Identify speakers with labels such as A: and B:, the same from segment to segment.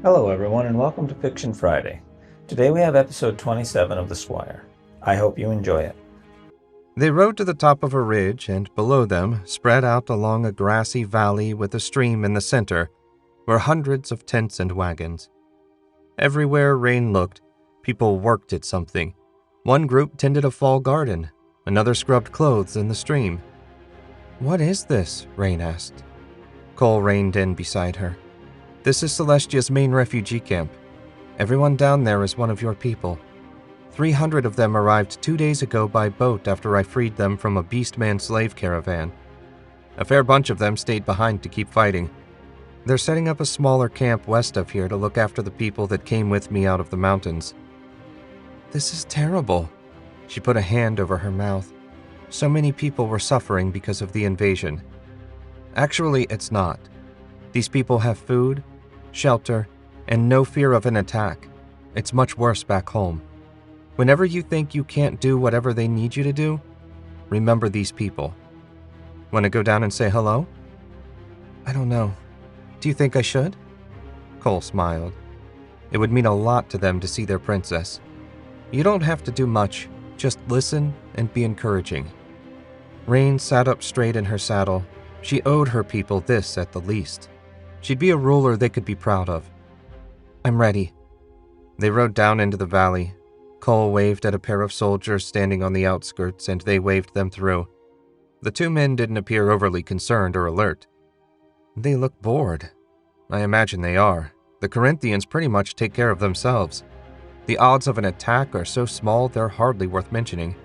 A: Hello everyone and welcome to Fiction Friday. Today we have episode 27 of The Squire. I hope you enjoy it.
B: They rode to the top of a ridge, and below them, spread out along a grassy valley with a stream in the center, were hundreds of tents and wagons. Everywhere Rain looked, people worked at something. One group tended a fall garden, another scrubbed clothes in the stream. "What is this?" Rain asked. Cole reined in beside her. "This is Celestia's main refugee camp. Everyone down there is one of your people. 300 of them arrived 2 days ago by boat after I freed them from a Beastman slave caravan. A fair bunch of them stayed behind to keep fighting. They're setting up a smaller camp west of here to look after the people that came with me out of the mountains." "This is terrible." She put a hand over her mouth. "So many people were suffering because of the invasion." "Actually, it's not. These people have food, shelter, and no fear of an attack. It's much worse back home. Whenever you think you can't do whatever they need you to do, remember these people. Want to go down and say hello?" "I don't know. Do you think I should?" Cole smiled. It would mean a lot to them to see their princess. You don't have to do much, just listen and be encouraging. Rain sat up straight in her saddle. She owed her people this at the least. She'd be a ruler they could be proud of. "I'm ready." They rode down into the valley. Cole waved at a pair of soldiers standing on the outskirts, and they waved them through. The two men didn't appear overly concerned or alert. "They look bored." "I imagine they are. The Corinthians pretty much take care of themselves. The odds of an attack are so small they're hardly worth mentioning.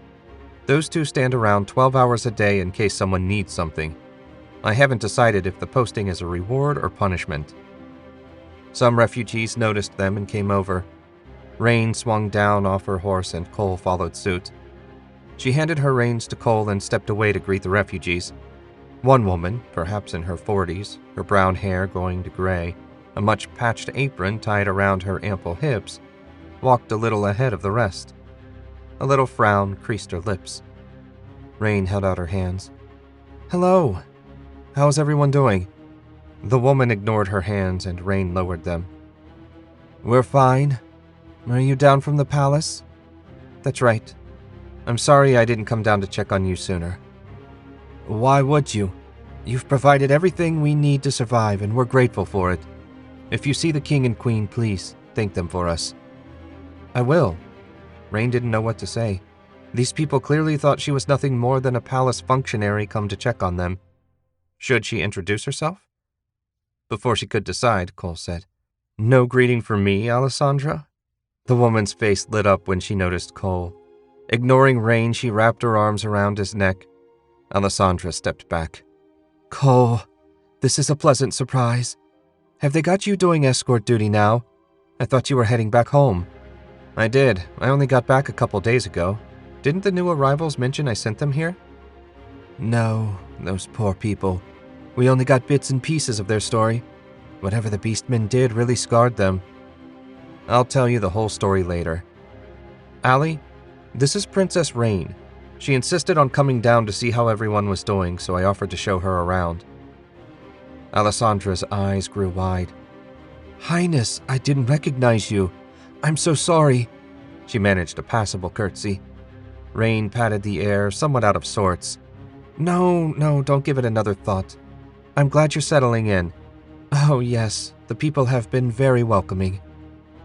B: Those two stand around 12 hours a day in case someone needs something. I haven't decided if the posting is a reward or punishment." Some refugees noticed them and came over. Rain swung down off her horse and Cole followed suit. She handed her reins to Cole and stepped away to greet the refugees. One woman, perhaps in her 40s, her brown hair going to gray, a much patched apron tied around her ample hips, walked a little ahead of the rest. A little frown creased her lips. Rain held out her hands. "Hello. How's everyone doing?" The woman ignored her hands and Rain lowered them. "We're fine. Are you down from the palace?" "That's right. I'm sorry I didn't come down to check on you sooner." "Why would you? You've provided everything we need to survive and we're grateful for it. If you see the king and queen, please thank them for us." "I will." Rain didn't know what to say. These people clearly thought she was nothing more than a palace functionary come to check on them. Should she introduce herself? Before she could decide, Cole said, "No greeting for me, Alessandra?" The woman's face lit up when she noticed Cole. Ignoring Rain, she wrapped her arms around his neck. Alessandra stepped back. "Cole, this is a pleasant surprise. Have they got you doing escort duty now? I thought you were heading back home." "I did. I only got back a couple days ago. Didn't the new arrivals mention I sent them here?" "No, those poor people. We only got bits and pieces of their story. Whatever the Beastmen did really scarred them. I'll tell you the whole story later. Allie, this is Princess Rain. She insisted on coming down to see how everyone was doing, so I offered to show her around." Alessandra's eyes grew wide. "Highness, I didn't recognize you. I'm so sorry." She managed a passable curtsy. Rain patted the air, somewhat out of sorts. No, don't give it another thought. I'm glad you're settling in." "Oh, yes, the people have been very welcoming."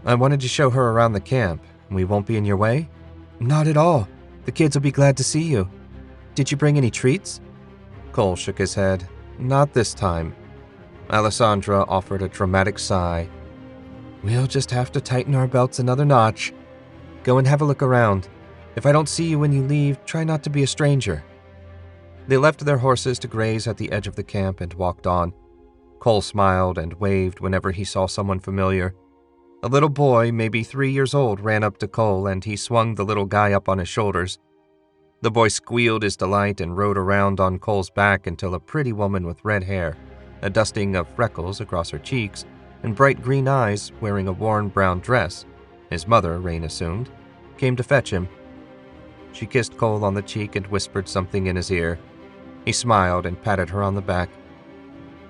B: "I wanted to show her around the camp. We won't be in your way?" "Not at all. The kids will be glad to see you. Did you bring any treats?" Cole shook his head. "Not this time." Alessandra offered a dramatic sigh. "We'll just have to tighten our belts another notch. Go and have a look around. If I don't see you when you leave, try not to be a stranger." They left their horses to graze at the edge of the camp and walked on. Cole smiled and waved whenever he saw someone familiar. A little boy, maybe 3 years old, ran up to Cole and he swung the little guy up on his shoulders. The boy squealed his delight and rode around on Cole's back until a pretty woman with red hair, a dusting of freckles across her cheeks, and bright green eyes, wearing a worn brown dress, his mother, Rain assumed, came to fetch him. She kissed Cole on the cheek and whispered something in his ear. He smiled and patted her on the back.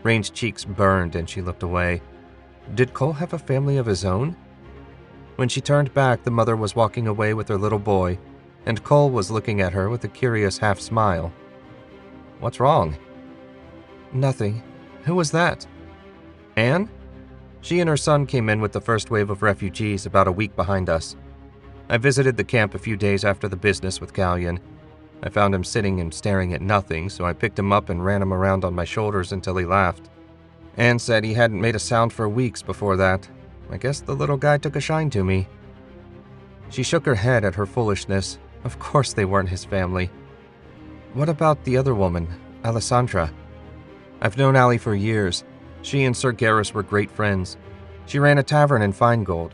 B: Rain's cheeks burned and she looked away. Did Cole have a family of his own? When she turned back, the mother was walking away with her little boy, and Cole was looking at her with a curious half-smile. "What's wrong?" "Nothing. Who was that?" "Anne?" She and her son came in with the first wave of refugees about a week behind us. I visited the camp a few days after the business with Callion. I found him sitting and staring at nothing, so I picked him up and ran him around on my shoulders until he laughed. Anne said he hadn't made a sound for weeks before that. I guess the little guy took a shine to me. She shook her head at her foolishness. Of course they weren't his family. "What about the other woman, Alessandra?" "I've known Allie for years. She and Sir Garrus were great friends. She ran a tavern in Finegold.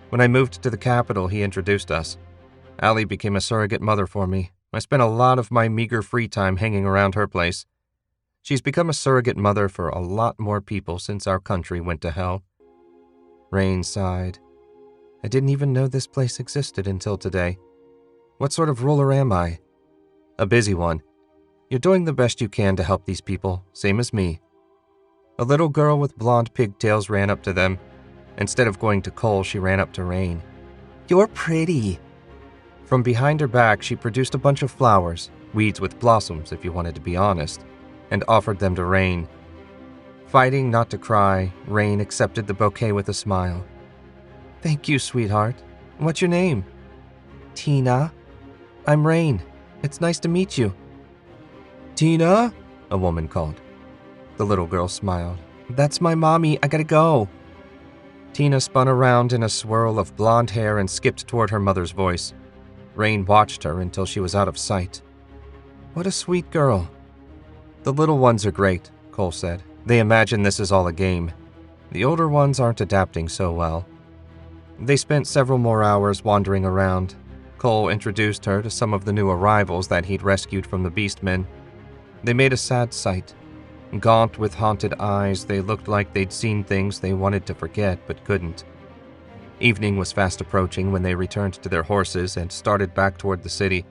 B: When I moved to the capital, he introduced us. Allie became a surrogate mother for me. I spent a lot of my meager free time hanging around her place. She's become a surrogate mother for a lot more people since our country went to hell." Rain sighed. "I didn't even know this place existed until today. What sort of ruler am I?" "A busy one. You're doing the best you can to help these people, same as me." A little girl with blonde pigtails ran up to them. Instead of going to Cole, she ran up to Rain. "You're pretty." From behind her back, she produced a bunch of flowers, weeds with blossoms if you wanted to be honest, and offered them to Rain. Fighting not to cry, Rain accepted the bouquet with a smile. "Thank you, sweetheart. What's your name?" "Tina." "I'm Rain. It's nice to meet you." "Tina?" a woman called. The little girl smiled. "That's my mommy. I gotta go." Tina spun around in a swirl of blonde hair and skipped toward her mother's voice. Rain watched her until she was out of sight. "What a sweet girl." "The little ones are great," Cole said. "They imagine this is all a game. The older ones aren't adapting so well." They spent several more hours wandering around. Cole introduced her to some of the new arrivals that he'd rescued from the Beastmen. They made a sad sight. Gaunt with haunted eyes, they looked like they'd seen things they wanted to forget but couldn't. Evening was fast approaching when they returned to their horses and started back toward the city.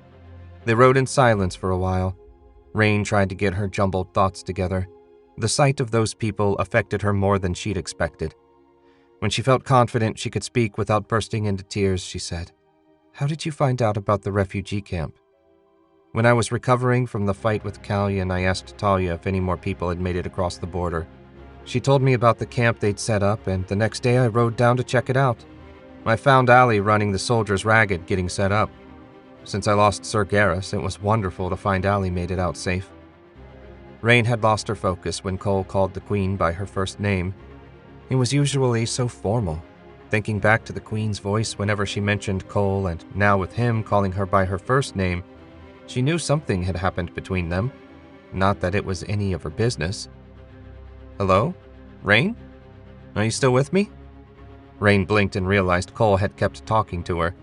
B: They rode in silence for a while. Rain tried to get her jumbled thoughts together. The sight of those people affected her more than she'd expected. When she felt confident she could speak without bursting into tears, she said, "How did you find out about the refugee camp?" "When I was recovering from the fight with Callion, I asked Talia if any more people had made it across the border. She told me about the camp they'd set up, and the next day I rode down to check it out. I found Allie running the soldiers ragged getting set up. Since I lost Sir Garrus, it was wonderful to find Allie made it out safe." Rain had lost her focus when Cole called the Queen by her first name. It was usually so formal. Thinking back to the Queen's voice whenever she mentioned Cole, and now with him calling her by her first name, she knew something had happened between them. Not that it was any of her business. "Hello? Rain? Are you still with me?" Rain blinked and realized Cole had kept talking to her.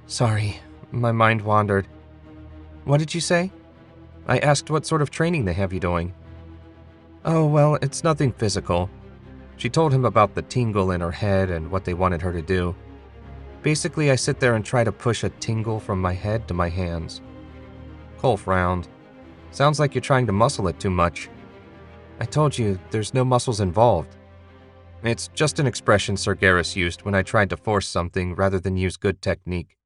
B: "Sorry, my mind wandered. What did you say?" "I asked what sort of training they have you doing." "Oh, well, it's nothing physical." She told him about the tingle in her head and what they wanted her to do. "Basically, I sit there and try to push a tingle from my head to my hands." Cole frowned. "Sounds like you're trying to muscle it too much." "I told you, there's no muscles involved. It's just an expression Sir Garrus used when I tried to force something rather than use good technique.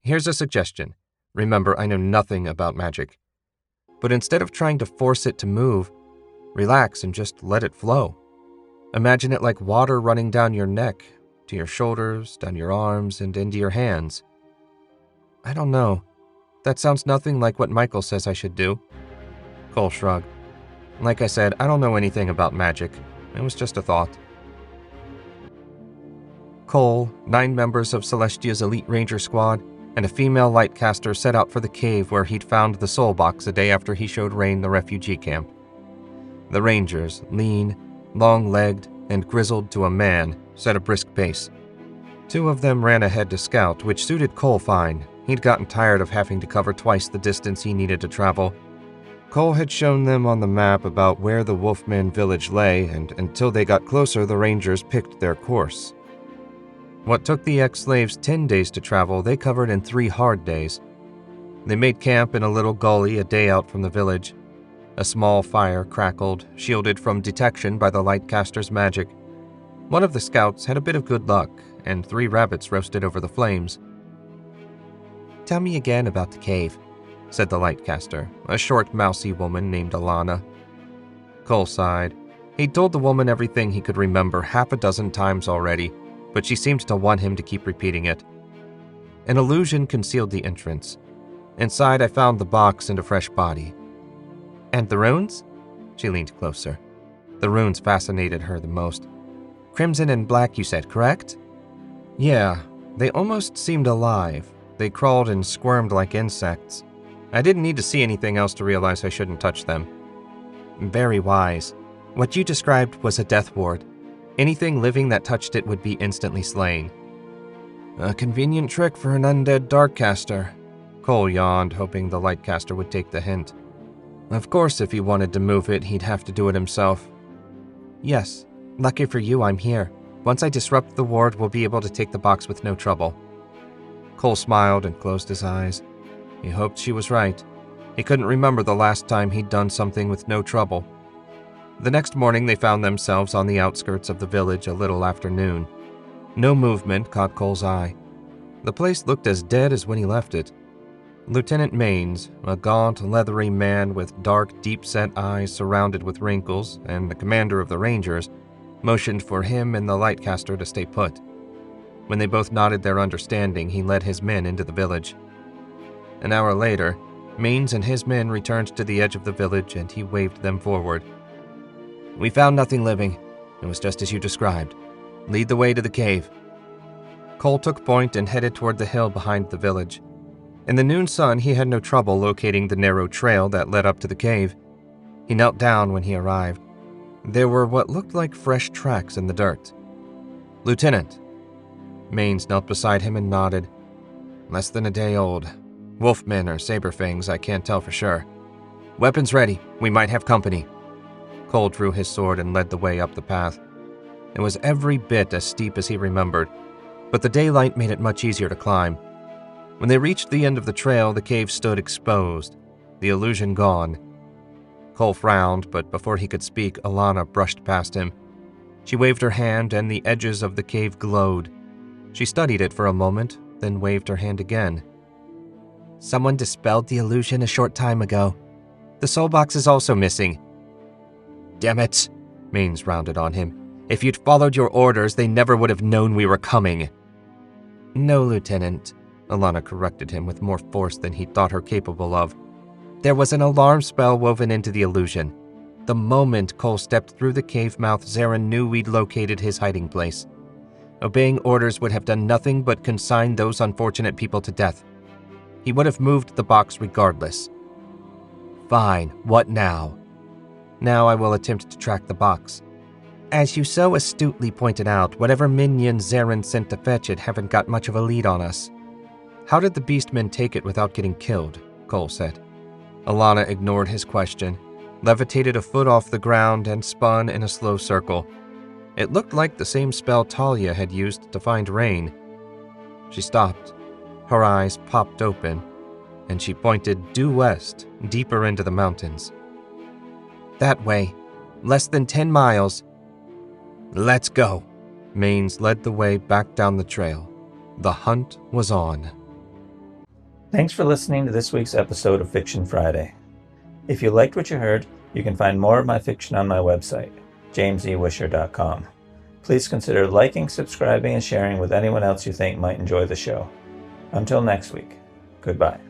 B: Here's a suggestion. Remember, I know nothing about magic. But instead of trying to force it to move, relax and just let it flow. Imagine it like water running down your neck, to your shoulders, down your arms, and into your hands." "I don't know. That sounds nothing like what Michael says I should do." Cole shrugged. "Like I said, I don't know anything about magic. It was just a thought." Cole, 9 members of Celestia's elite ranger squad, and a female lightcaster set out for the cave where he'd found the soul box a day after he showed Rain the refugee camp. The rangers, lean, long-legged, and grizzled to a man, set a brisk pace. 2 of them ran ahead to scout, which suited Cole fine. He'd gotten tired of having to cover twice the distance he needed to travel. Cole had shown them on the map about where the Wolfman village lay, and until they got closer, the rangers picked their course. What took the ex-slaves 10 days to travel, they covered in 3 hard days. They made camp in a little gully a day out from the village. A small fire crackled, shielded from detection by the lightcaster's magic. One of the scouts had a bit of good luck, and 3 rabbits roasted over the flames. "Tell me again about the cave," said the lightcaster, a short, mousy woman named Alana. Cole sighed. He'd told the woman everything he could remember 6 times already, but she seemed to want him to keep repeating it. An illusion concealed the entrance. Inside, I found the box and a fresh body. "And the runes?" She leaned closer. The runes fascinated her the most. "Crimson and black, you said, correct?" "Yeah, they almost seemed alive. They crawled and squirmed like insects. I didn't need to see anything else to realize I shouldn't touch them." "Very wise. What you described was a death ward. Anything living that touched it would be instantly slain." "A convenient trick for an undead darkcaster." Cole yawned, hoping the lightcaster would take the hint. "Of course, if he wanted to move it, he'd have to do it himself." "Yes. Lucky for you, I'm here. Once I disrupt the ward, we'll be able to take the box with no trouble." Cole smiled and closed his eyes. He hoped she was right. He couldn't remember the last time he'd done something with no trouble. The next morning, they found themselves on the outskirts of the village a little after noon. No movement caught Cole's eye. The place looked as dead as when he left it. Lieutenant Maines, a gaunt, leathery man with dark, deep-set eyes surrounded with wrinkles, and the commander of the Rangers, motioned for him and the lightcaster to stay put. When they both nodded their understanding, he led his men into the village. An hour later, Maines and his men returned to the edge of the village, and he waved them forward. "We found nothing living. It was just as you described. Lead the way to the cave." Cole took point and headed toward the hill behind the village. In the noon sun, he had no trouble locating the narrow trail that led up to the cave. He knelt down when he arrived. There were what looked like fresh tracks in the dirt. "Lieutenant." Maines knelt beside him and nodded. "Less than a day old. Wolfmen or saber-fangs, I can't tell for sure. Weapons ready. We might have company." Cole drew his sword and led the way up the path. It was every bit as steep as he remembered, but the daylight made it much easier to climb. When they reached the end of the trail, the cave stood exposed, the illusion gone. Cole frowned, but before he could speak, Alana brushed past him. She waved her hand, and the edges of the cave glowed. She studied it for a moment, then waved her hand again. "Someone dispelled the illusion a short time ago. The soul box is also missing." "Damn it," Maines rounded on him. "If you'd followed your orders, they never would have known we were coming." "No, Lieutenant," Alana corrected him with more force than he thought her capable of. "There was an alarm spell woven into the illusion. The moment Cole stepped through the cave mouth, Zarin knew we'd located his hiding place. Obeying orders would have done nothing but consign those unfortunate people to death. He would have moved the box regardless." "Fine, what now?" "Now I will attempt to track the box. As you so astutely pointed out, whatever minions Zarin sent to fetch it haven't got much of a lead on us." "How did the beastmen take it without getting killed?" Cole said. Alana ignored his question, levitated a foot off the ground, and spun in a slow circle. It looked like the same spell Talia had used to find rain. She stopped. Her eyes popped open, and she pointed due west, deeper into the mountains. "That way. Less than 10 miles. "Let's go." Maines led the way back down the trail. The hunt was on.
A: Thanks for listening to this week's episode of Fiction Friday. If you liked what you heard, you can find more of my fiction on my website, jamesewisher.com. Please consider liking, subscribing, and sharing with anyone else you think might enjoy the show. Until next week, goodbye.